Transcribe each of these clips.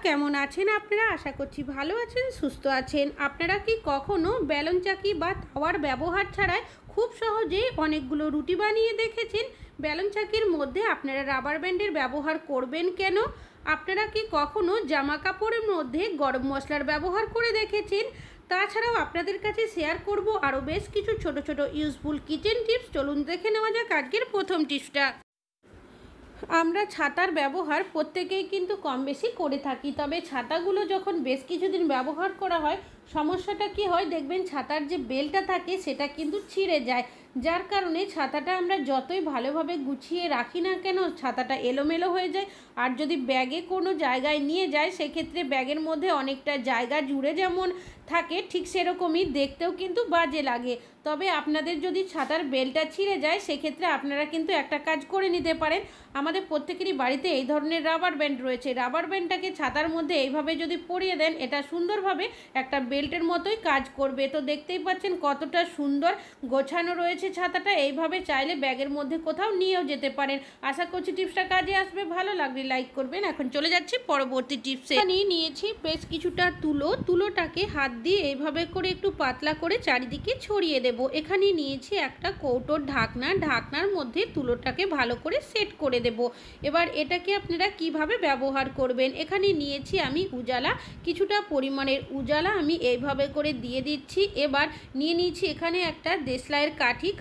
কেমন আছেন আপনারা? আশা করছি ভালো আছেন, সুস্থ আছেন। আপনারা কি কখনো বেলন চাকি বা তাওয়ার ব্যবহার ছাড়াই খুব সহজেই অনেকগুলো রুটি বানিয়ে দেখেছেন? বেলন চাকির মধ্যে আপনারা রাবার ব্যান্ডের ব্যবহার করবেন কেন? আপনারা কি কখনো জামা কাপড়ের মধ্যে গরম মশলার ব্যবহার করে দেখেছেন? তাছাড়াও আপনাদের কাছে শেয়ার করব আরও বেশ কিছু ছোট ছোট ইউজফুল কিচেন টিপস। চলুন দেখে নেওয়া যাক আজকের প্রথম টিপসটা। আমরা ছাতার ব্যবহার প্রত্যেকেই কিন্তু কম বেশি করে থাকি, তবে ছাতাগুলো যখন বেশ কিছুদিন ব্যবহার করা হয় সমস্যাটা কি হয় দেখবেন, ছাতার যে বেলটা থাকে সেটা কিন্তু ছিঁড়ে যায়, যার কারণে ছাতাটা আমরা যতই ভালোভাবে গুছিয়ে রাখি না কেন ছাতাটা এলোমেলো হয়ে যায়। আর যদি ব্যাগে কোনো জায়গায় নিয়ে যায় সেক্ষেত্রে ব্যাগের মধ্যে অনেকটা জায়গা জুড়ে যেমন থাকে ঠিক সেরকমই দেখতেও কিন্তু বাজে লাগে। তবে আপনাদের যদি ছাতার বেলটা ছিঁড়ে যায় সেক্ষেত্রে আপনারা কিন্তু একটা কাজ করে নিতে পারেন। আমাদের প্রত্যেকেরই বাড়িতে এই ধরনের রাবার ব্যান্ড রয়েছে। রাবার ব্যান্ডটাকে ছাতার মধ্যে এইভাবে যদি পরিয়ে দেন এটা সুন্দরভাবে একটা বেল্টের মতোই কাজ করবে। তো দেখতেই পাচ্ছেন কতটা সুন্দর গোছানো রয়েছে ছাতাটা। এইভাবে চাইলে ব্যাগের মধ্যে কোথাও নিয়েও যেতে পারেন। আশা করছি টিপসটা কাজে আসবে। ভালো লাগলে লাইক করবেন। এখন চলে যাচ্ছি পরবর্তী টিপসে। নিয়েছি বেশ কিছুটা তুলোটাকে হাত দিয়ে এইভাবে করে একটু পাতলা করে চারিদিকে ছড়িয়ে দেব। এখানে নিয়েছি একটা কৌটোর ঢাকনার মধ্যে তুলোটাকে ভালো করে সেট করে দেব। এবার এটাকে আপনারা কিভাবে ব্যবহার করবেন, এখানে নিয়েছি আমি উজালা, কিছুটা পরিমাণের উজালা আমি এইভাবে করে দিয়ে দিচ্ছি। এবার নিয়ে নিয়েছি এখানে একটা দেশলাইয়ের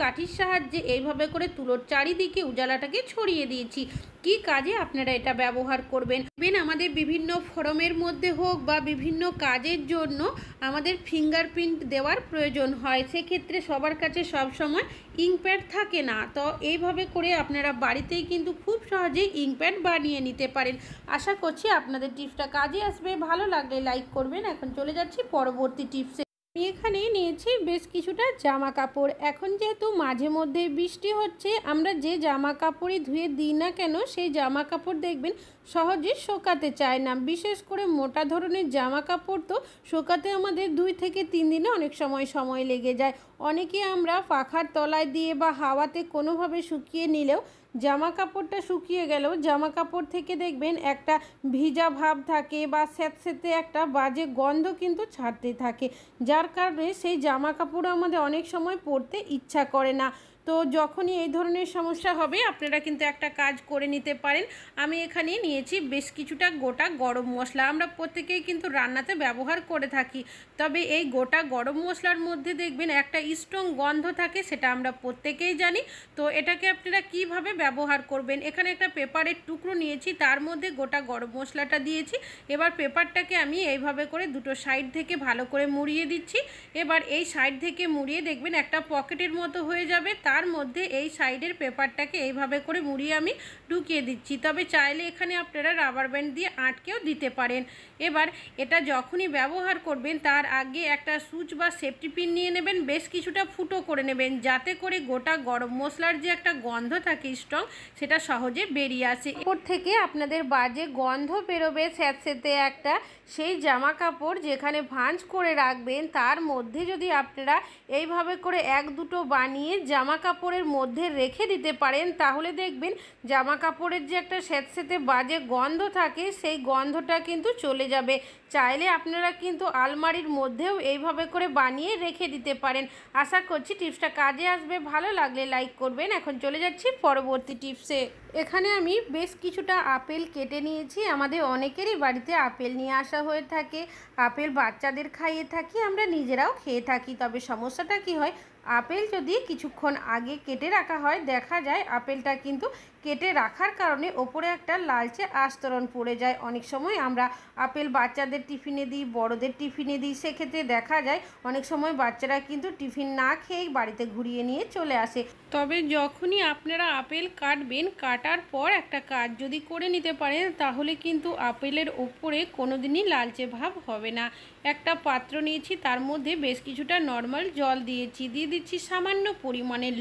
কাঠির সাহায্যে এইভাবে করে তুলোর চারিদিকে উজালাটাকে ছড়িয়ে দিয়েছি। কি কাজে আপনারা এটা ব্যবহার করবেন? আমাদের বিভিন্ন ফরমের মধ্যে হোক বা বিভিন্ন কাজের জন্য আমাদের ফিঙ্গারপ্রিন্ট দেওয়ার প্রয়োজন হয়, সেক্ষেত্রে সবার কাছে সব সময় ইঙ্কপ্যাড থাকে না। তো এইভাবে করে আপনারা বাড়িতেই কিন্তু খুব সহজেই ইঙ্কপ্যাড বানিয়ে নিতে পারেন। আশা করছি আপনাদের টিপসটা কাজে আসবে। ভালো লাগলে লাইক করবেন। এখন চলে যাচ্ছি পরবর্তী টিপসে। আমি এখানে নিয়েছি বেশ কিছুটা জামা কাপড়। এখন যেহেতু মাঝে মধ্যে বৃষ্টি হচ্ছে, আমরা যে জামা কাপড়ই ধুয়ে দিই না কেন সেই জামা কাপড় দেখবেন সহজে শুকাতে চায় না। বিশেষ করে মোটা ধরনের জামা কাপড় তো শুকাতে আমাদের 2 থেকে 3 দিনে অনেক সময় লেগে যায়। অনেকে আমরা পাখার তলায় দিয়ে বা হাওয়াতে কোনোভাবে শুকিয়ে নিলেও জামা কাপড়টা শুকিয়ে গেলেও জামা কাপড় থেকে দেখবেন একটা ভিজা ভাব থাকে বা স্যাঁতস্যাঁতে একটা বাজে গন্ধ কিন্তু ছাড়তে থাকে, যার কারণে সেই জামা কাপড় আমাদের অনেক সময় পরতে ইচ্ছা করে না। তো যখনই এই ধরনের সমস্যা হবে আপনারা কিন্তু একটা কাজ করে নিতে পারেন। আমি এখানে নিয়েছি বেশ কিছুটা গোটা গরম মশলা। আমরা প্রত্যেকেই কিন্তু রান্নাতে ব্যবহার করে থাকি, তবে এই গোটা গরম মশলার মধ্যে দেখবেন একটা স্ট্রং গন্ধ থাকে, সেটা আমরা প্রত্যেকেই জানি। তো এটাকে আপনারা কিভাবে ব্যবহার করবেন, এখানে একটা পেপারের টুকরো নিয়েছি, তার মধ্যে গোটা গরম মশলাটা দিয়েছি। এবার পেপারটাকে আমি এইভাবে করে দুটো সাইড থেকে ভালো করে মুড়িয়ে দিচ্ছি। এবার এই সাইড থেকে মুড়িয়ে দেখবেন একটা পকেটের মতো হয়ে যাবে, তার মধ্যে এই সাইডের পেপারটাকে এইভাবে করে মুড়িয়ে আমি ঢুকিয়ে দিচ্ছি। তবে চাইলে এখানে আপনারা রাবার ব্যান্ড দিয়ে আটকেও দিতে পারেন। এবার এটা যখনই ব্যবহার করবেন তার আগে একটা সুচ বা সেফটি পিন নিয়ে নেবেন, বেশ কিছুটা ফুটো করে নেবেন, যাতে করে গোটা গরম মশলার যে একটা গন্ধ থাকে স্ট্রং সেটা সহজে বেরিয়ে আসে। এরপর থেকে আপনাদের বাজে গন্ধ বেরোবে স্যাঁতস্যাঁতে একটা, সেই জামা কাপড় যেখানে ভাঁজ করে রাখবেন তার মধ্যে যদি আপনারা এইভাবে করে 1-2টো বানিয়ে জামা কাপড়ের মধ্যে রেখে দিতে পারেন, তাহলে দেখবেন জামা কাপড়ের যে একটা স্যাঁতস্যাঁতে বাজে গন্ধ থাকে সেই গন্ধটা কিন্তু চলে যাবে। চাইলে আপনারা কিন্তু আলমারির মধ্যেও এইভাবে করে বানিয়ে রেখে দিতে পারেন। আশা করছি টিপসটা কাজে আসবে। ভালো লাগলে লাইক করবেন। এখন চলে যাচ্ছি পরবর্তী টিপসে। এখানে আমি বেশ কিছুটা আপেল কেটে নিয়েছি। আমাদের অনেকেরই বাড়িতে আপেল নিয়ে আসা হয়ে থাকে, আপেল বাচ্চাদের খাইয়ে থাকি, আমরা নিজেরাও খেয়ে থাকি। তবে সমস্যাটা কি হয়, আপেল যদি কিছুক্ষণ আগে কেটে রাখা হয় দেখা যায় আপেলটা কিন্তু কেটে রাখার কারণে ওপরে একটা লালচে আস্তরণ পড়ে যায়। অনেক সময় আমরা আপেল বাচ্চাদের টিফিনে দিই, বড়দের টিফিনে দিই, সেক্ষেত্রে দেখা যায় অনেক সময় বাচ্চারা কিন্তু টিফিন না খেয়েই বাড়িতে ঘুরিয়ে নিয়ে চলে আসে। তবে যখনই আপনারা আপেল কাটবেন, কাটার পর একটা কাজ যদি করে নিতে পারেন তাহলে কিন্তু আপেলের ওপরে কোনোদিনই লালচে ভাব হবে না। একটা পাত্র নিয়েছি, তার মধ্যে বেশ কিছুটা নর্মাল জল দিয়েছি, দিয়ে দিচ্ছি সামান্য পরিমাণের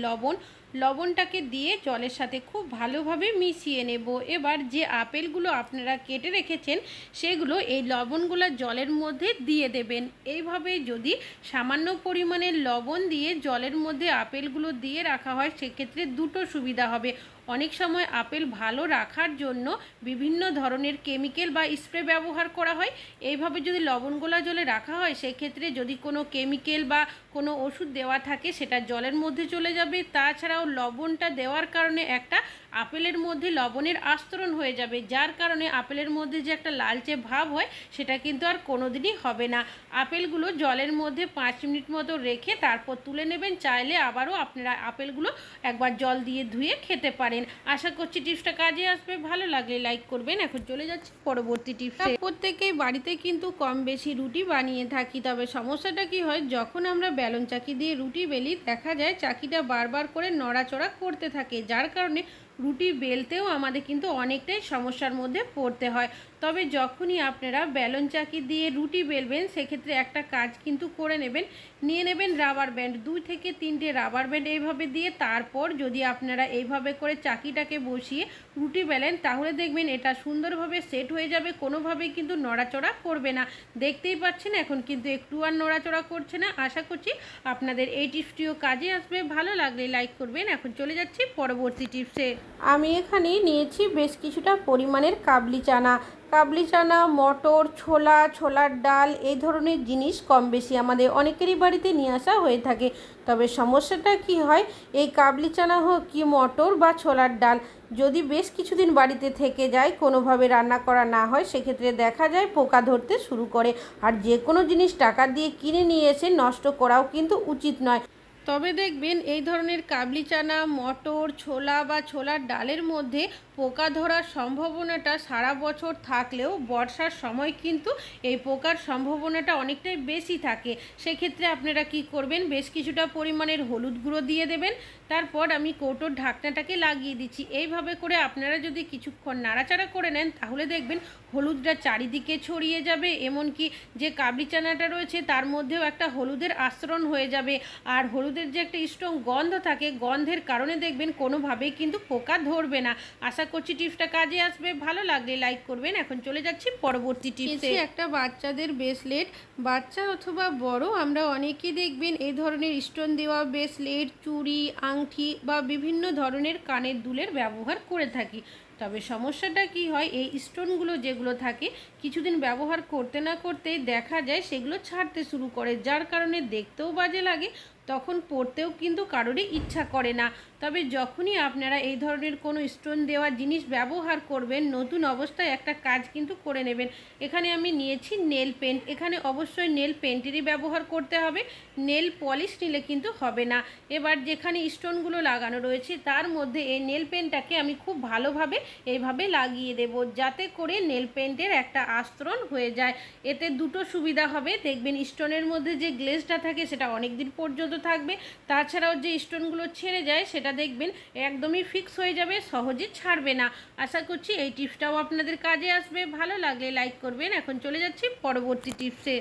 লবণটাকে দিয়ে জলের সাথে খুব ভালোভাবে মিশিয়ে নেব। এবার যে আপেলগুলো আপনারা কেটে রেখেছেন সেগুলো এই লবণগুলো জলের মধ্যে দিয়ে দেবেন। এইভাবে যদি সামান্য পরিমাণের লবণ দিয়ে জলের মধ্যে আপেলগুলো দিয়ে রাখা হয় সেক্ষেত্রে দুটো সুবিধা হবে। অনেক সময় আপেল ভালো রাখার জন্য বিভিন্ন ধরনের কেমিক্যাল বা স্প্রে ব্যবহার করা হয়। এইভাবে যদি লবণ গোলা জলে রাখা হয় সেক্ষেত্রে যদি কোনো কেমিক্যাল বা কোনো ওষুধ দেওয়া থাকে সেটা জলের মধ্যে চলে যাবে। তাছাড়াও লবণটা দেওয়ার কারণে একটা আপেলের মধ্যে লবণের আস্তরণ হয়ে যাবে, যার কারণে আপেলের মধ্যে যে একটা লালচে ভাব হয় সেটা কিন্তু আর কোনোদিনই হবে না। আপেলগুলো জলের মধ্যে 5 মিনিট মতো রেখে তারপর তুলে নেবেন। চাইলে আবারও আপনারা আপেলগুলো একবার জল দিয়ে ধুয়ে খেতে পারেন। আশা করছি টিপসটা কাজে আসবে। ভালো লাগলে লাইক করবেন। এখন চলে যাচ্ছি পরবর্তী টিপসে। প্রত্যেকেই বাড়িতে কিন্তু কম বেশি রুটি বানিয়ে থাকি, তবে সমস্যাটা কি হয়, যখন আমরা বেলন চাকি দিয়ে রুটি বেলি দেখা যায় চাকিটা বারবার করে নড়াচড়া করতে থাকে, যার কারণে রুটি বেলতেও আমাদের কিন্তু অনেকটাই সমস্যার মধ্যে পড়তে হয়। তবে যখনই আপনারা বেলন চাকি দিয়ে রুটি বেলবেন সেক্ষেত্রে একটা কাজ কিন্তু করে নেবেন, নিয়ে নেবেন রাবার ব্যান্ড, 2 থেকে 3টে রাবার ব্যান্ড এইভাবে দিয়ে তারপর যদি আপনারা এইভাবে করে চাকিটাকে বসিয়ে রুটি বেলেন তাহলে দেখবেন এটা সুন্দরভাবে সেট হয়ে যাবে, কোনোভাবেই কিন্তু নড়াচড়া করবে না। দেখতেই পাচ্ছেন এখন কিন্তু একটু আর নড়াচড়া করছে না। আশা করছি আপনাদের এই টিপসটিও কাজে আসবে। ভালো লাগলে লাইক করবেন। এখন চলে যাচ্ছি পরবর্তী টিপসে। আমি এখানে নিয়েছি বেশ কিছুটা পরিমাণের কাবলি চানা, মটর, ছোলা, ছোলার ডাল এই ধরনের জিনিস কম বেশি আমাদের অনেকেরই বাড়িতে নিয়ে আসা হয়ে থাকে। তবে সমস্যাটা কি হয়, এই কাবলি চানা হোক কি মটর বা ছোলার ডাল যদি বেশ কিছুদিন বাড়িতে থেকে যায়, কোনোভাবে রান্না করা না হয়, সেক্ষেত্রে দেখা যায় পোকা ধরতে শুরু করে। আর যে কোনো জিনিস টাকা দিয়ে কিনে নিয়ে এসে নষ্ট করাও কিন্তু উচিত নয়। তবে দেখবেন এই ধরনের কাবলি চানা, মটর, ছোলা বা ছোলার ডালের মধ্যে পোকা ধরার সম্ভাবনাটা সারা বছর থাকলেও বর্ষার সময় কিন্তু এই পোকার সম্ভাবনাটা অনেকটাই বেশি থাকে। সেক্ষেত্রে আপনারা কি করবেন, বেশ কিছুটা পরিমাণের হলুদ গুঁড়ো দিয়ে দেবেন। তারপর আমি কৌটোর ঢাকনাটাকে লাগিয়ে দিচ্ছি। এইভাবে করে আপনারা যদি কিছুক্ষণ নাড়াচাড়া করে নেন তাহলে দেখবেন হলুদটা চারিদিকে ছড়িয়ে যাবে, এমনকি যে কাবলি চানাটা রয়েছে তার মধ্যেও একটা হলুদের আস্তরণ হয়ে যাবে। আর হলুদের যে একটা স্ট্রং গন্ধ থাকে, গন্ধের কারণে দেখবেন কোনোভাবেই কিন্তু পোকা ধরবে না। আশা করছি টিপসটা কাজে আসবে। ভালো লাগলে লাইক করবেন। এখন চলে যাচ্ছি পরবর্তী টিপসে। একটা বাচ্চাদের ব্রেসলেট, বাচ্চা অথবা বড় আমরা অনেকেই দেখবেন এই ধরনের স্টোন দেওয়া ব্রেসলেট, চুড়ি, আংটি বা বিভিন্ন ধরনের কানের দুলের ব্যবহার করে থাকি। তবে সমস্যাটা কি হয়, এই স্টোনগুলো যেগুলো থাকে কিছুদিন ব্যবহার করতে না করতেই দেখা যায় সেগুলো ছাড়তে শুরু করে, যার কারণে দেখতেও বাজে লাগে, তখন পরতেও কিন্তু কারোরই ইচ্ছা করে না। তবে যখনই আপনারা এই ধরনের কোনো স্টোন দেওয়া জিনিস ব্যবহার করবেন নতুন অবস্থায় একটা কাজ কিন্তু করে নেবেন। এখানে আমি নিয়েছি নেল পেন্ট। এখানে অবশ্যই নেল পেন্টেরই ব্যবহার করতে হবে, নেল পলিশ নিলে কিন্তু হবে না। এবার যেখানে স্টোনগুলো লাগানো রয়েছে তার মধ্যে এই নেল পেন্টটাকে আমি খুব ভালোভাবে এইভাবে লাগিয়ে দেব, যাতে করে নেল পেন্টের একটা আস্তরণ হয়ে যায়। এতে দুটো সুবিধা হবে, দেখবেন স্টোনের মধ্যে যে গ্লেজটা থাকে সেটা অনেক দিন পর্যন্ত থাকবে, তাছাড়াও যে স্টোনগুলো ছেড়ে যায় সেটা দেখবেন একদমই ফিক্স হয়ে যাবে, সহজে ছাড়বে না। আশা করছি এই টিপসটাও আপনাদের কাজে আসবে। ভালো লাগলে লাইক করবেন। এখন চলে যাচ্ছি পরবর্তী টিপসে।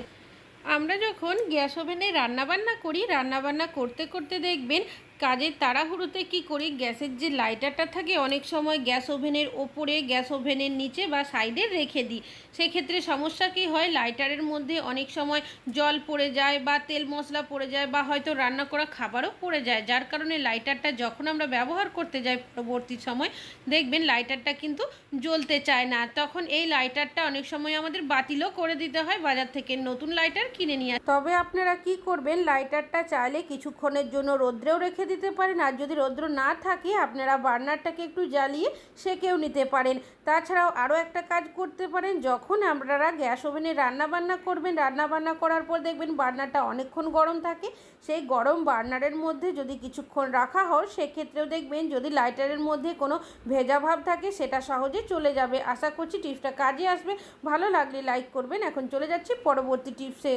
আমরা যখন গ্যাস ওভেনে রান্নাবান্না করি, রান্নাবান্না করতে করতে দেখবেন কাজের তাড়াহুড়োতে কি করি, গ্যাসের যে লাইটারটা থাকে অনেক সময় গ্যাস ওভেনের ওপরে, গ্যাস ওভেনের নিচে বা সাইডে রেখে দিই। সেক্ষেত্রে সমস্যা কি হয়, লাইটারের মধ্যে অনেক সময় জল পড়ে যায় বা তেল মশলা পড়ে যায় বা হয়তো রান্না করা খাবারও পড়ে যায়, যার কারণে লাইটারটা যখন আমরা ব্যবহার করতে যাই পরবর্তী সময় দেখবেন লাইটারটা কিন্তু জ্বলতে চায় না। তখন এই লাইটারটা অনেক সময় আমাদের বাতিলও করে দিতে হয়, বাজার থেকে নতুন লাইটার কিনে নিয়ে। তবে আপনারা কি করবেন, লাইটারটা চাইলে কিছুক্ষণের জন্য রোদ্রেও রেখে দিতে পারেন, আর যদি রৌদ্র না থাকে আপনারা বার্নারটাকে একটু জ্বালিয়ে সেকেও নিতে পারেন। তাছাড়াও আরও একটা কাজ করতে পারেন, যখন আপনারা গ্যাস ওভেনে রান্নাবান্না করবেন, রান্নাবান্না করার পর দেখবেন বার্নারটা অনেকক্ষণ গরম থাকে, সেই গরম বার্নারের মধ্যে যদি কিছুক্ষণ রাখা হয় সেক্ষেত্রেও দেখবেন যদি লাইটারের মধ্যে কোনো ভেজা ভাব থাকে সেটা সহজে চলে যাবে। আশা করছি টিপসটা কাজে আসবে। ভালো লাগলে লাইক করবেন। এখন চলে যাচ্ছি পরবর্তী টিপসে।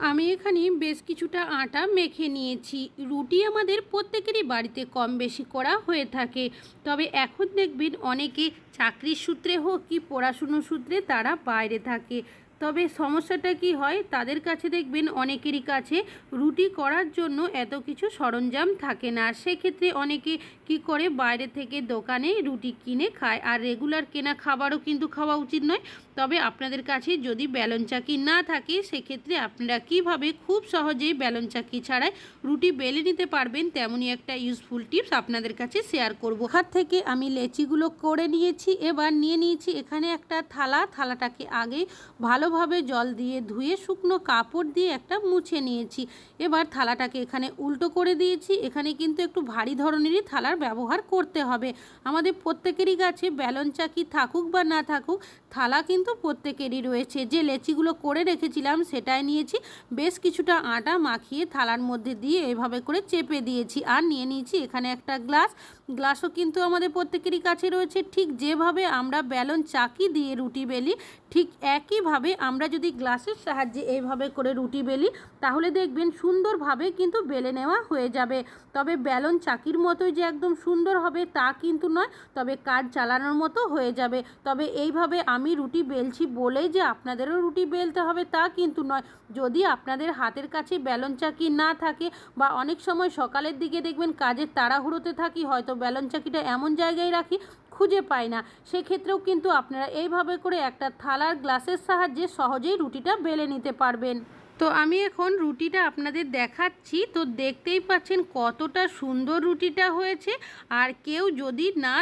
আমি এখানে বেশ কিছুটা আটা মেখে নিয়েছি। রুটি আমাদের প্রত্যেকেরই বাড়িতে কম বেশি করা হয়ে থাকে, তবে এখন দেখবেন অনেকে চাকরির সূত্রে হোক কি পড়াশুনোর সূত্রে তারা বাইরে থাকে, তবে সমস্যাটা কি হয়, তাদের কাছে দেখবেন অনেকেরই কাছে রুটি করার জন্য এত কিছু সরঞ্জাম থাকে না। সেক্ষেত্রে অনেকে কি করে, বাইরে থেকে দোকানে রুটি কিনে খায়, আর রেগুলার কেনা খাবারও কিন্তু খাওয়া উচিত নয়। তবে আপনাদের কাছে যদি বেলন চাকি না থাকে, সেক্ষেত্রে আপনারা কিভাবে খুব সহজেই বেলন চাকি ছাড়াই রুটি বেলে নিতে পারবেন, তেমনই একটা ইউজফুল টিপস আপনাদের কাছে শেয়ার করব। হাত থেকে আমি লেচিগুলো করে নিয়েছি। এবার নিয়ে নিয়েছি এখানে একটা থালাটাকে আগে ভালোভাবে জল দিয়ে ধুয়ে শুকনো কাপড় দিয়ে একটা মুছে নিয়েছি। এবার থালাটাকে এখানে উল্টো করে দিয়েছি। এখানে কিন্তু একটু ভারী ধরনেরই থালার ব্যবহার করতে হবে। আমাদের প্রত্যেকেরই কাছে বেলন চাকি থাকুক বা না থাকুক, থালা কিন্তু প্রত্যেকেরই রয়েছে। যে লেচিগুলো করে রেখেছিলাম সেটাই নিয়েছি, বেশ কিছুটা আটা মাখিয়ে থালার মধ্যে দিয়ে এভাবে করে চেপে দিয়েছি। আর নিয়ে নিয়েছি এখানে একটা গ্লাসও কিন্তু আমাদের প্রত্যেকেরই কাছে রয়েছে। ঠিক যেভাবে আমরা বেলন চাকি দিয়ে রুটি বেলি, ঠিক একইভাবে আমরা যদি গ্লাসের সাহায্যে এইভাবে করে রুটি বেলি, তাহলে দেখবেন সুন্দরভাবে কিন্তু বেলে নেওয়া হয়ে যাবে। তবে বেলন চাকির মতোই যে একদম সুন্দর হবে তা কিন্তু নয়, তবে কাজ চালানোর মতো হয়ে যাবে। তবে এইভাবে আমি রুটি বেলছি বলেই যে আপনাদেরও রুটি বেলতে হবে তা কিন্তু নয়। যদি আপনাদের হাতের কাছে বেলন চাকি না থাকে, বা অনেক সময় সকালের দিকে দেখবেন কাজের তাড়াহুড়োতে থাকি, হয়তো বেলন চাকিটা এমন জায়গায় রাখি খুঁজে পাই না, সেক্ষেত্রেও কিন্তু আপনারা এইভাবে করে একটা থালার গ্লাসের সাহায্যে সহজেই রুটিটা বেলে নিতে পারবেন। তো আমি এখন রুটিটা আপনাদের দেখাচ্ছি। তো দেখতেই পাচ্ছেন কতটা সুন্দর রুটিটা হয়েছে। আর কেউ যদি না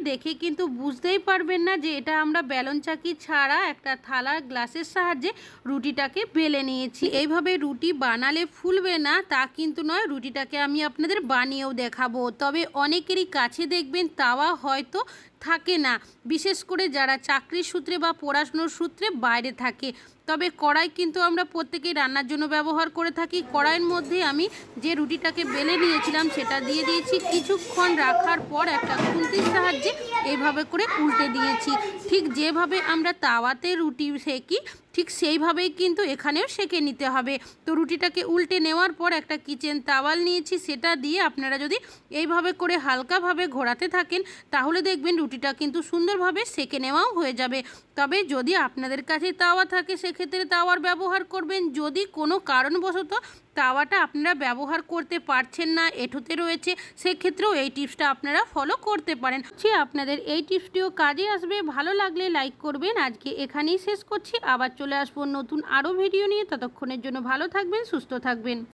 দেখে কিন্তু বুঝতেই পারবেন না যে এটা আমরা বেলন চাকি ছাড়া একটা থালার গ্লাসের সাহায্যে রুটিটাকে বেলে নিয়েছি। এইভাবে রুটি বানালে ফুলবে না তা কিন্তু নয়, রুটিটাকে আমি আপনাদের বানিয়েও দেখাবো। তবে অনেকেরই কাছে দেখবেন তাওয়া হয়তো থাকে না, বিশেষ করে যারা চাকরির সূত্রে বা পড়াশুনোর সূত্রে বাইরে থাকে। তবে কড়াই কিন্তু আমরা প্রত্যেকেই রান্নার জন্য ব্যবহার করে থাকি। কড়াইয়ের মধ্যে আমি যে রুটিটাকে বেলে নিয়েছিলাম সেটা দিয়ে দিয়েছি। কিছুক্ষণ রাখার পর একটা খুন্তির সাহায্যে এইভাবে করে উল্টে দিয়েছি। ঠিক যেভাবে আমরা তাওয়াতে রুটি সেকি, ঠিক সেইভাবেই কিন্তু এখানেও সেঁকে নিতে হবে। তো রুটিটাকে উল্টে নেওয়ার পর একটা কিচেন তাওয়াল নিয়েছি, সেটা দিয়ে আপনারা যদি এইভাবে করে হালকাভাবে ঘোরাতে থাকেন, তাহলে দেখবেন রুটিটা কিন্তু সুন্দরভাবে সেঁকে নেওয়াও হয়ে যাবে। তবে যদি আপনাদের কাছে তাওয়া থাকে, সেক্ষেত্রে তাওয়ার ব্যবহার করবেন। যদি কোনো কারণবশত তাওয়াটা আপনারা ব্যবহার করতে পারছেন না, এঁঠোতে রয়েছে, সেক্ষেত্রেও এই টিপসটা আপনারা ফলো করতে পারেন। আপনাদের এই টিপসটিও কাজে আসবে। ভালো লাগলে লাইক করবেন। আজকে এখানেই শেষ করছি, আবার চলে আসবো নতুন আরও ভিডিও নিয়ে। ততক্ষণের জন্য ভালো থাকবেন, সুস্থ থাকবেন।